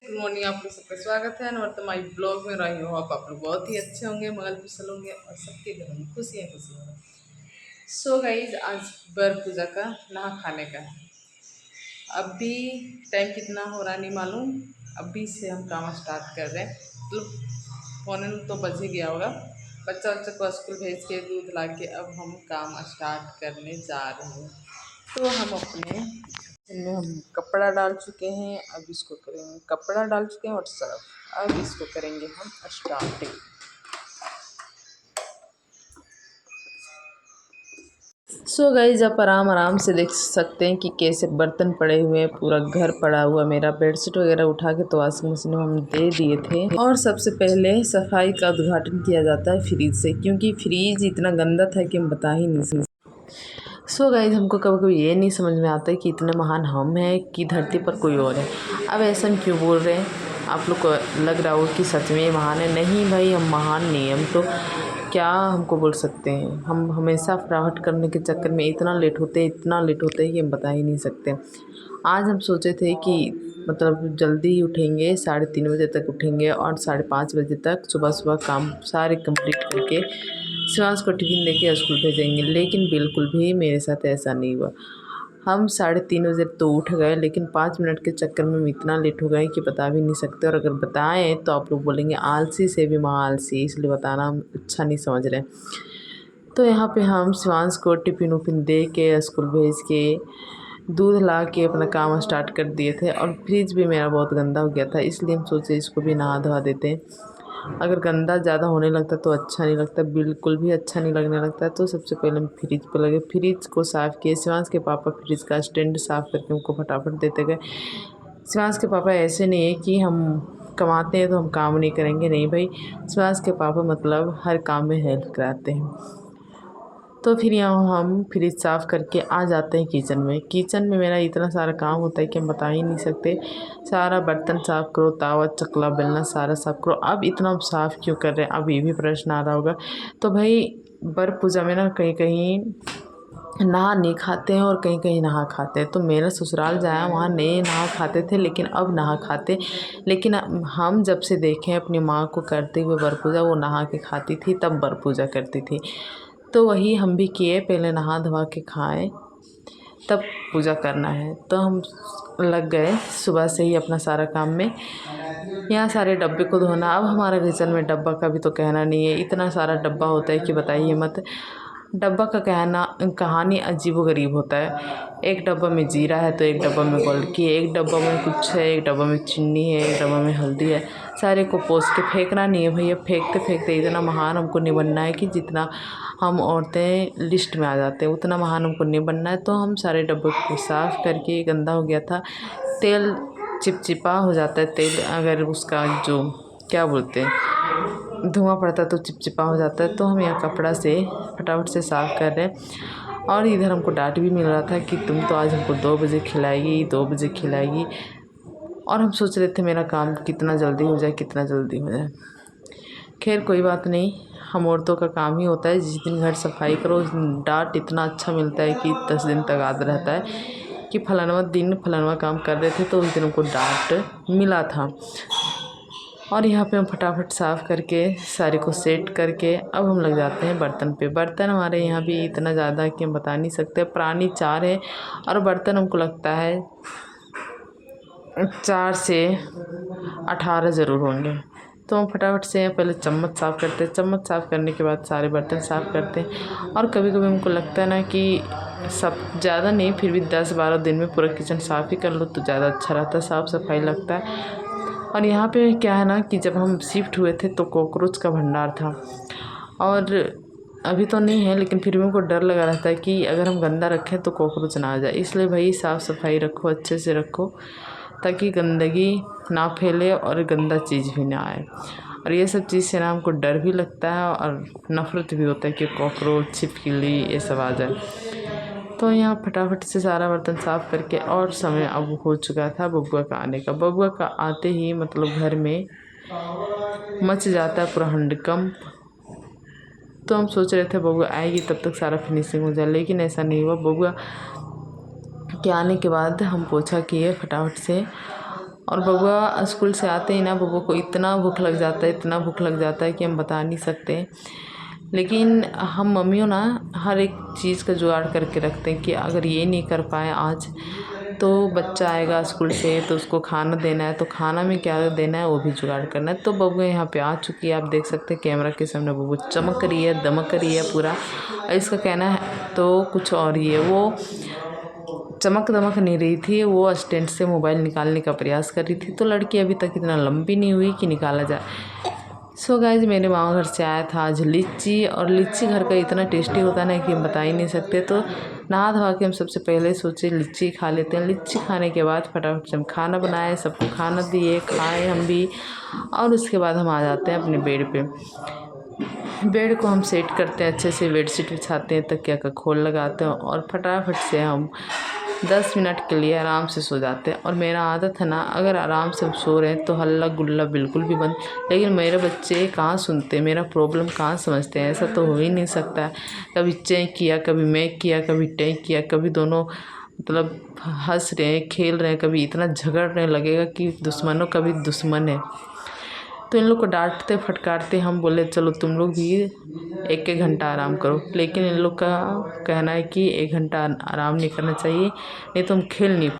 Good morning, आप लोग सबका स्वागत है नवर्तमाई ब्लॉग में। रही हो आप लोग बहुत ही अच्छे होंगे, मंगल कुशल होंगे और सबके घर में खुशियाँ खुशी होंगे। सो गाइज, आज बर पूजा का नहा खाने का है। अभी टाइम कितना हो रहा नहीं मालूम, अभी से हम काम स्टार्ट कर रहे हैं। मतलब पौने तो बज ही गया होगा। बच्चा को स्कूल भेज के दूध ला के अब हम काम स्टार्ट करने जा रहे हैं। तो हम अपने इनमें हम कपड़ा डाल चुके हैं, अब इसको करेंगे, कपड़ा डाल चुके हैं और सर्फ, अब इसको करेंगे हम स्टार्टिंग। सो गाइस, आप आराम से देख सकते हैं कि कैसे बर्तन पड़े हुए हैं, पूरा घर पड़ा हुआ। मेरा बेडशीट वगैरह उठा के तो वॉशिंग मशीन में हम दे दिए थे। और सबसे पहले सफाई का उद्घाटन किया जाता है फ्रिज से, क्योंकि फ्रिज इतना गंदा था कि हम बता ही नहीं सकते। सो गाइज, हमको कभी कभी ये नहीं समझ में आता है कि इतने महान हम हैं कि धरती पर कोई और है। अब ऐसा हम क्यों बोल रहे हैं? आप लोग को लग रहा हो कि सच में महान है। नहीं भाई, हम महान नहीं, हम तो क्या हमको बोल सकते हैं। हम हमेशा फटाफट करने के चक्कर में इतना लेट होते हैं कि हम बता ही नहीं सकते। आज हम सोचे थे कि मतलब जल्दी ही उठेंगे, 3:30 बजे तक उठेंगे और 5:30 बजे तक सुबह काम सारे कंप्लीट करके शिवांश को टिफ़िन देके स्कूल भेजेंगे। लेकिन बिल्कुल भी मेरे साथ ऐसा नहीं हुआ। हम 3:30 बजे तो उठ गए, लेकिन 5 मिनट के चक्कर में हम इतना लेट हो गए कि बता भी नहीं सकते। और अगर बताएं तो आप लोग बोलेंगे आलसी से भी आलसी, इसलिए बताना हम अच्छा नहीं समझ रहे। तो यहाँ पे हम शिवांश को टिफ़िन उफ़िन दे के स्कूल भेज के दूध ला के अपना काम स्टार्ट कर दिए थे। और फ्रिज भी मेरा बहुत गंदा हो गया था, इसलिए हम सोचे इसको भी नहा धोवा देते हैं। अगर गंदा ज़्यादा होने लगता तो अच्छा नहीं लगता, बिल्कुल भी अच्छा नहीं लगने लगता। तो सबसे पहले हम फ्रिज पर लगे, फ्रिज को साफ़ किए। शिवांश के पापा फ्रिज का स्टैंड साफ़ करके हमको फटाफट देते गए। शिवांश के पापा ऐसे नहीं है कि हम कमाते हैं तो हम काम नहीं करेंगे, नहीं भाई। शिवांश के पापा मतलब हर काम में हेल्प कराते हैं। तो फिर यहाँ हम फ्रिज साफ़ करके आ जाते हैं किचन में। किचन में मेरा इतना सारा काम होता है कि हम बता ही नहीं सकते। सारा बर्तन साफ़ करो, तावा चकला बेलना सारा साफ़ करो। अब इतना साफ़ क्यों कर रहे हैं, अब ये भी प्रश्न आ रहा होगा। तो भाई, बर पूजा में ना कहीं कहीं नहा नहीं खाते हैं और कहीं कहीं नहा खाते हैं। तो मेरा ससुराल जाया, वहाँ नहीं नहा खाते थे, लेकिन अब नहा खाते। लेकिन हम जब से देखें अपनी माँ को करते हुए बर पूजा, वो नहा के खाती थी तब बर पूजा करती थी। तो वही हम भी किए, पहले नहा धोवा के खाएं तब पूजा करना है। तो हम लग गए सुबह से ही अपना सारा काम में। यहाँ सारे डब्बे को धोना। अब हमारे किचन में डब्बा का भी तो कहना नहीं है, इतना सारा डब्बा होता है कि बताइए मत। डब्बा का कहानी अजीबोगरीब होता है। एक डब्बा में जीरा है तो एक डब्बा में गोलकी है, एक डब्बा में कुछ है, एक डब्बा में चीनी है, एक डब्बा में हल्दी है। सारे को पोंछ के फेंकना नहीं है भैया। फेंकते फेंकते इतना महान हमको नहीं बनना है कि जितना हम औरतें लिस्ट में आ जाते हैं, उतना महान हमको नहीं बनना है। तो हम सारे डब्बे को साफ़ करके, गंदा हो गया था, तेल चिपचिपा हो जाता है। तेल अगर उसका जो क्या बोलते हैं, धुआं पड़ता है तो चिपचिपा हो जाता है। तो हम यहाँ कपड़ा से फटाफट से साफ़ कर रहे हैं। और इधर हमको डांट भी मिल रहा था कि तुम तो आज हमको 2 बजे खिलाएगी, 2 बजे खिलाएगी। और हम सोच रहे थे मेरा काम कितना जल्दी हो जाए, कितना जल्दी हो जाए। खैर कोई बात नहीं, हम औरतों का काम ही होता है। जिस दिन घर सफाई करो उस दिन डांट इतना अच्छा मिलता है कि 10 दिन तक याद रहता है कि फलानवा दिन फलानवा काम कर रहे थे तो उस दिन हमको डांट मिला था। और यहाँ पे हम फटाफट साफ़ करके सारे को सेट करके अब हम लग जाते हैं बर्तन पे। बर्तन हमारे यहाँ भी इतना ज़्यादा है कि हम बता नहीं सकते। प्राणी 4 है और बर्तन हमको लगता है 4 से 18 ज़रूर होंगे। तो हम फटाफट से पहले चम्मच साफ़ करते हैं, चम्मच साफ़ करने के बाद सारे बर्तन साफ़ करते हैं। और कभी कभी हमको लगता है ना कि सब ज़्यादा नहीं, फिर भी 10-12 दिन में पूरा किचन साफ़ ही कर लो तो ज़्यादा अच्छा रहता है, साफ़ सफाई लगता है। और यहाँ पे क्या है ना कि जब हम शिफ्ट हुए थे तो कॉकरोच का भंडार था, और अभी तो नहीं है, लेकिन फिर भी हमको डर लगा रहता है कि अगर हम गंदा रखें तो कॉकरोच ना आ जाए। इसलिए भाई साफ़ सफाई रखो, अच्छे से रखो, ताकि गंदगी ना फैले और गंदा चीज़ भी ना आए। और ये सब चीज़ से ना हमको डर भी लगता है और नफ़रत भी होता है कि कॉकरोच, छिपकली ये सब आ जाए। तो यहाँ फटाफट से सारा बर्तन साफ़ करके, और समय अब हो चुका था बबुआ का आने का। बबुआ का आते ही मतलब घर में मच जाता है पूरा हंडकंप। तो हम सोच रहे थे बबुआ आएगी तब तक सारा फिनिशिंग हो जाए, लेकिन ऐसा नहीं हुआ। बबुआ के आने के बाद हम पोछा किए फटाफट से, और बबुआ स्कूल से आते ही ना बबुआ को इतना भूख लग जाता है, इतना भूख लग जाता है कि हम बता नहीं सकते। लेकिन हम मम्मियों ना हर एक चीज़ का जुगाड़ करके रखते हैं कि अगर ये नहीं कर पाए आज तो बच्चा आएगा स्कूल से तो उसको खाना देना है, तो खाना में क्या देना है वो भी जुगाड़ करना है। तो बबुआ यहाँ पे आ चुकी है, आप देख सकते हैं कैमरा के सामने बबुआ चमक रही है, दमक रही है पूरा। और इसका कहना है तो कुछ और ही है, वो चमक दमक नहीं रही थी, वो स्टैंड से मोबाइल निकालने का प्रयास कर रही थी। तो लड़की अभी तक इतना लंबी नहीं हुई कि निकाला जाए। सो गाइज मेरे मामा घर से आया था आज लीची, और लीची घर का इतना टेस्टी होता है ना कि हम बता ही नहीं सकते। तो नहा धोवा के हम सबसे पहले सोचे लीची खा लेते हैं। लीची खाने के बाद फटाफट से हम खाना बनाए, सबको खाना दिए, खाए हम भी, और उसके बाद हम आ जाते हैं अपने बेड पे। बेड को हम सेट करते हैं अच्छे से, बेडशीट बिछाते हैं, तकिया का खोल लगाते हैं, और फटाफट से हम 10 मिनट के लिए आराम से सो जाते हैं। और मेरा आदत है ना, अगर आराम से हम सो रहे हैं तो हल्ला गुल्ला बिल्कुल भी बंद। लेकिन मेरे बच्चे कहाँ सुनते, मेरा प्रॉब्लम कहाँ समझते हैं, ऐसा तो हो ही नहीं सकता है। कभी चेक किया, कभी मैं किया, कभी टेक किया, कभी दोनों मतलब हंस रहे हैं, खेल रहे हैं, कभी इतना झगड़ने लगेगा कि दुश्मनों का भी दुश्मन है। तो इन लोग को डांटते फटकारते हम बोले चलो तुम लोग भी 1-1 घंटा आराम करो। लेकिन इन लोग का कहना है कि 1 घंटा आराम नहीं करना चाहिए, नहीं तो हम खेल नहीं